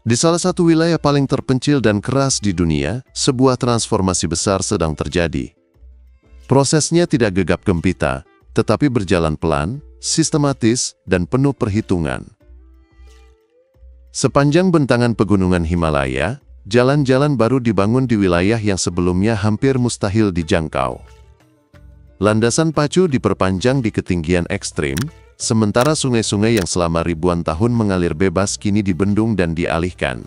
Di salah satu wilayah paling terpencil dan keras di dunia, sebuah transformasi besar sedang terjadi. Prosesnya tidak gegap gempita, tetapi berjalan pelan, sistematis, dan penuh perhitungan. Sepanjang bentangan pegunungan Himalaya, jalan-jalan baru dibangun di wilayah yang sebelumnya hampir mustahil dijangkau. Landasan pacu diperpanjang di ketinggian ekstrim, sementara sungai-sungai yang selama ribuan tahun mengalir bebas kini dibendung dan dialihkan.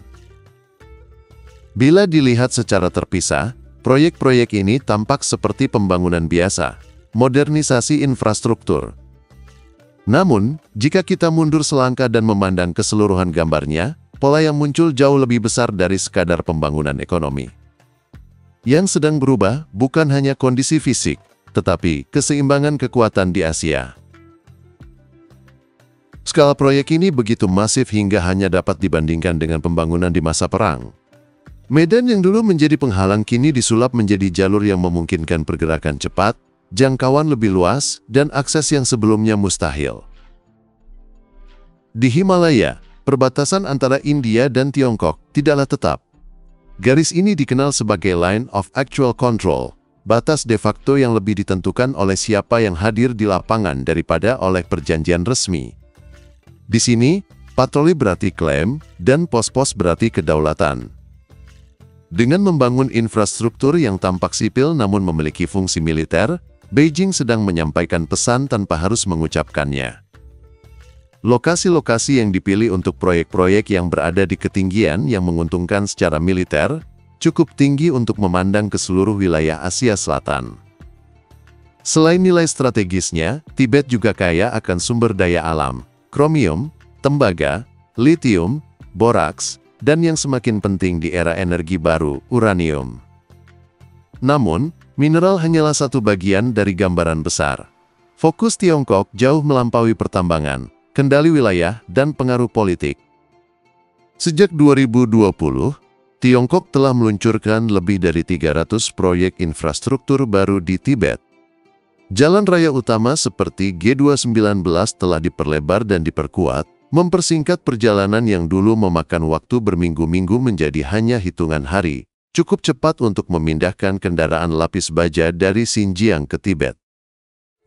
Bila dilihat secara terpisah, proyek-proyek ini tampak seperti pembangunan biasa, modernisasi infrastruktur. Namun, jika kita mundur selangkah dan memandang keseluruhan gambarnya, pola yang muncul jauh lebih besar dari sekadar pembangunan ekonomi. Yang sedang berubah bukan hanya kondisi fisik, tetapi keseimbangan kekuatan di Asia. Skala proyek ini begitu masif hingga hanya dapat dibandingkan dengan pembangunan di masa perang. Medan yang dulu menjadi penghalang kini disulap menjadi jalur yang memungkinkan pergerakan cepat, jangkauan lebih luas, dan akses yang sebelumnya mustahil. Di Himalaya, perbatasan antara India dan Tiongkok tidaklah tetap. Garis ini dikenal sebagai Line of Actual Control, batas de facto yang lebih ditentukan oleh siapa yang hadir di lapangan daripada oleh perjanjian resmi. Di sini, patroli berarti klaim, dan pos-pos berarti kedaulatan. Dengan membangun infrastruktur yang tampak sipil namun memiliki fungsi militer, Beijing sedang menyampaikan pesan tanpa harus mengucapkannya. Lokasi-lokasi yang dipilih untuk proyek-proyek yang berada di ketinggian yang menguntungkan secara militer, cukup tinggi untuk memandang ke seluruh wilayah Asia Selatan. Selain nilai strategisnya, Tibet juga kaya akan sumber daya alam, kromium, tembaga, litium, boraks, dan yang semakin penting di era energi baru, uranium. Namun, mineral hanyalah satu bagian dari gambaran besar. Fokus Tiongkok jauh melampaui pertambangan, kendali wilayah, dan pengaruh politik. Sejak 2020, Tiongkok telah meluncurkan lebih dari 300 proyek infrastruktur baru di Tibet. Jalan raya utama seperti G219 telah diperlebar dan diperkuat, mempersingkat perjalanan yang dulu memakan waktu berminggu-minggu menjadi hanya hitungan hari, cukup cepat untuk memindahkan kendaraan lapis baja dari Xinjiang ke Tibet.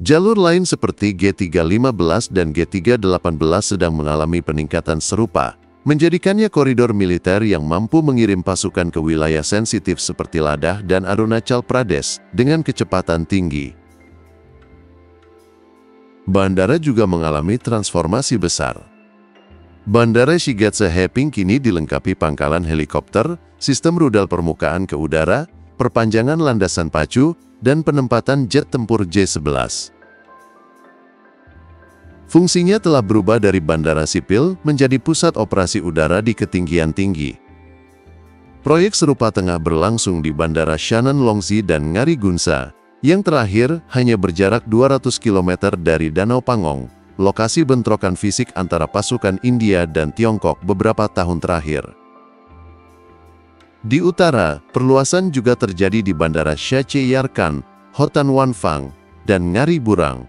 Jalur lain seperti G315 dan G318 sedang mengalami peningkatan serupa, menjadikannya koridor militer yang mampu mengirim pasukan ke wilayah sensitif seperti Ladakh dan Arunachal Pradesh dengan kecepatan tinggi. Bandara juga mengalami transformasi besar. Bandara Shigatse Heping kini dilengkapi pangkalan helikopter, sistem rudal permukaan ke udara, perpanjangan landasan pacu, dan penempatan jet tempur J-11. Fungsinya telah berubah dari bandara sipil menjadi pusat operasi udara di ketinggian tinggi. Proyek serupa tengah berlangsung di Bandara Shannon Longxi dan Ngari Gunsa, yang terakhir hanya berjarak 200 km dari Danau Pangong, lokasi bentrokan fisik antara pasukan India dan Tiongkok beberapa tahun terakhir. Di utara, perluasan juga terjadi di Bandara Shache Yarkand, Hotan Wanfang, dan Ngari Burang.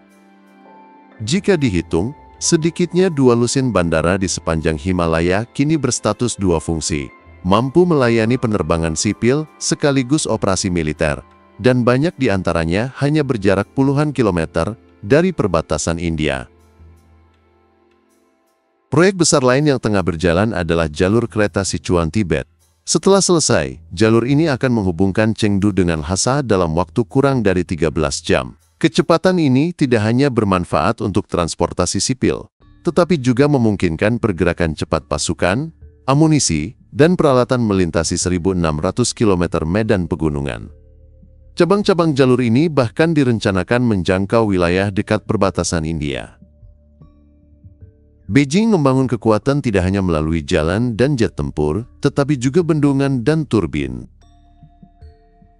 Jika dihitung, sedikitnya 2 lusin bandara di sepanjang Himalaya kini berstatus 2 fungsi, mampu melayani penerbangan sipil sekaligus operasi militer, dan banyak di antaranya hanya berjarak puluhan kilometer dari perbatasan India. Proyek besar lain yang tengah berjalan adalah jalur kereta Sichuan Tibet. Setelah selesai, jalur ini akan menghubungkan Chengdu dengan Lhasa dalam waktu kurang dari 13 jam. Kecepatan ini tidak hanya bermanfaat untuk transportasi sipil, tetapi juga memungkinkan pergerakan cepat pasukan, amunisi, dan peralatan melintasi 1.600 km medan pegunungan. Cabang-cabang jalur ini bahkan direncanakan menjangkau wilayah dekat perbatasan India. Beijing membangun kekuatan tidak hanya melalui jalan dan jet tempur, tetapi juga bendungan dan turbin.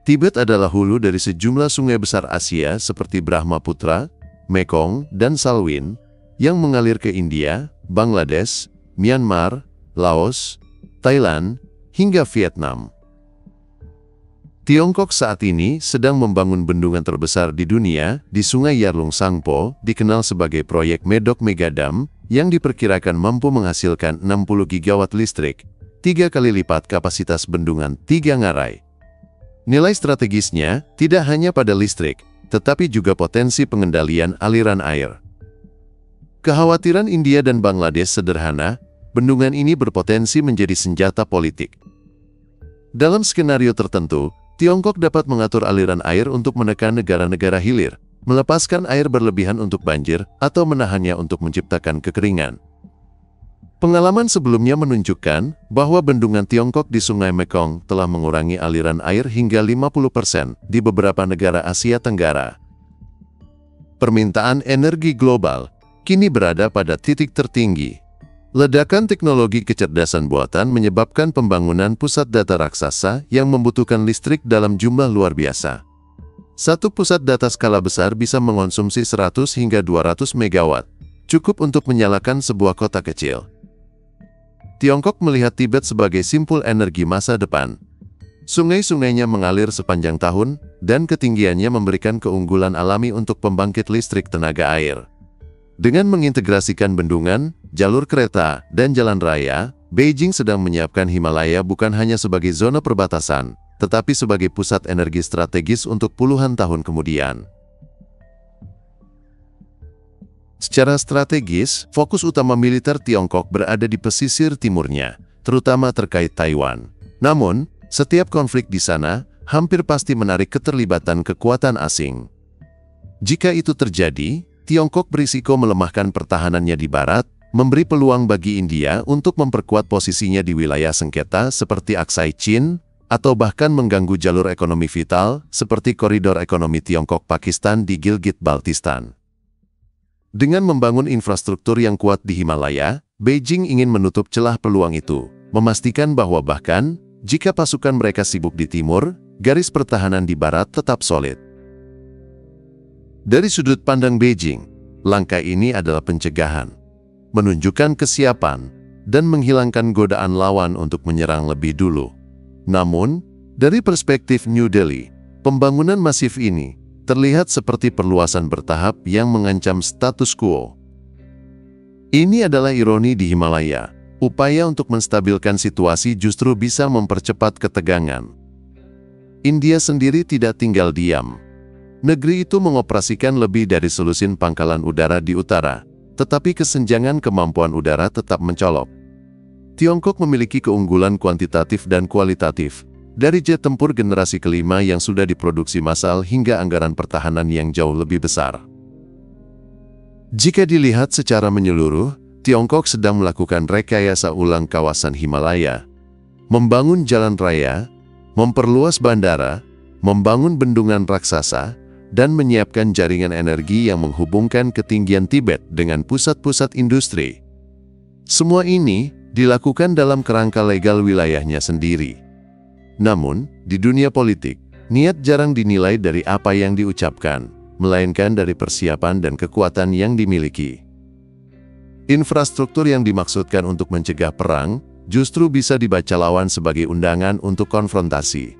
Tibet adalah hulu dari sejumlah sungai besar Asia seperti Brahmaputra, Mekong, dan Salween, yang mengalir ke India, Bangladesh, Myanmar, Laos, Thailand, hingga Vietnam. Tiongkok saat ini sedang membangun bendungan terbesar di dunia di Sungai Yarlung Sangpo, dikenal sebagai proyek Medok Megadam, yang diperkirakan mampu menghasilkan 60 gigawatt listrik, 3 kali lipat kapasitas bendungan Tiga Ngarai. Nilai strategisnya tidak hanya pada listrik, tetapi juga potensi pengendalian aliran air. Kekhawatiran India dan Bangladesh sederhana, bendungan ini berpotensi menjadi senjata politik. Dalam skenario tertentu, Tiongkok dapat mengatur aliran air untuk menekan negara-negara hilir, melepaskan air berlebihan untuk banjir, atau menahannya untuk menciptakan kekeringan. Pengalaman sebelumnya menunjukkan bahwa bendungan Tiongkok di Sungai Mekong telah mengurangi aliran air hingga 50% di beberapa negara Asia Tenggara. Permintaan energi global kini berada pada titik tertinggi. Ledakan teknologi kecerdasan buatan menyebabkan pembangunan pusat data raksasa yang membutuhkan listrik dalam jumlah luar biasa. Satu pusat data skala besar bisa mengonsumsi 100 hingga 200 megawatt, cukup untuk menyalakan sebuah kota kecil. Tiongkok melihat Tibet sebagai simpul energi masa depan. Sungai-sungainya mengalir sepanjang tahun, dan ketinggiannya memberikan keunggulan alami untuk pembangkit listrik tenaga air. Dengan mengintegrasikan bendungan, jalur kereta, dan jalan raya, Beijing sedang menyiapkan Himalaya bukan hanya sebagai zona perbatasan, tetapi sebagai pusat energi strategis untuk puluhan tahun kemudian. Secara strategis, fokus utama militer Tiongkok berada di pesisir timurnya, terutama terkait Taiwan. Namun, setiap konflik di sana hampir pasti menarik keterlibatan kekuatan asing. Jika itu terjadi, Tiongkok berisiko melemahkan pertahanannya di barat, memberi peluang bagi India untuk memperkuat posisinya di wilayah sengketa seperti Aksai Chin, atau bahkan mengganggu jalur ekonomi vital seperti koridor ekonomi Tiongkok-Pakistan di Gilgit-Baltistan. Dengan membangun infrastruktur yang kuat di Himalaya, Beijing ingin menutup celah peluang itu, memastikan bahwa bahkan jika pasukan mereka sibuk di timur, garis pertahanan di barat tetap solid. Dari sudut pandang Beijing, langkah ini adalah pencegahan, menunjukkan kesiapan, dan menghilangkan godaan lawan untuk menyerang lebih dulu. Namun, dari perspektif New Delhi, pembangunan masif ini terlihat seperti perluasan bertahap yang mengancam status quo. Ini adalah ironi di Himalaya. Upaya untuk menstabilkan situasi justru bisa mempercepat ketegangan. India sendiri tidak tinggal diam. Negeri itu mengoperasikan lebih dari selusin pangkalan udara di utara, tetapi kesenjangan kemampuan udara tetap mencolok. Tiongkok memiliki keunggulan kuantitatif dan kualitatif, dari jet tempur generasi kelima yang sudah diproduksi massal hingga anggaran pertahanan yang jauh lebih besar. Jika dilihat secara menyeluruh, Tiongkok sedang melakukan rekayasa ulang kawasan Himalaya, membangun jalan raya, memperluas bandara, membangun bendungan raksasa, dan menyiapkan jaringan energi yang menghubungkan ketinggian Tibet dengan pusat-pusat industri. Semua ini dilakukan dalam kerangka legal wilayahnya sendiri. Namun, di dunia politik, niat jarang dinilai dari apa yang diucapkan, melainkan dari persiapan dan kekuatan yang dimiliki. Infrastruktur yang dimaksudkan untuk mencegah perang, justru bisa dibaca lawan sebagai undangan untuk konfrontasi.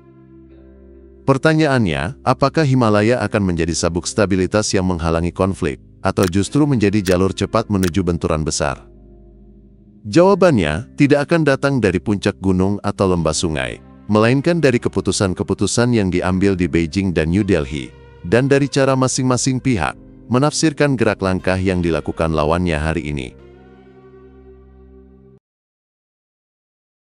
Pertanyaannya, apakah Himalaya akan menjadi sabuk stabilitas yang menghalangi konflik, atau justru menjadi jalur cepat menuju benturan besar? Jawabannya tidak akan datang dari puncak gunung atau lembah sungai, melainkan dari keputusan-keputusan yang diambil di Beijing dan New Delhi, dan dari cara masing-masing pihak menafsirkan gerak langkah yang dilakukan lawannya hari ini.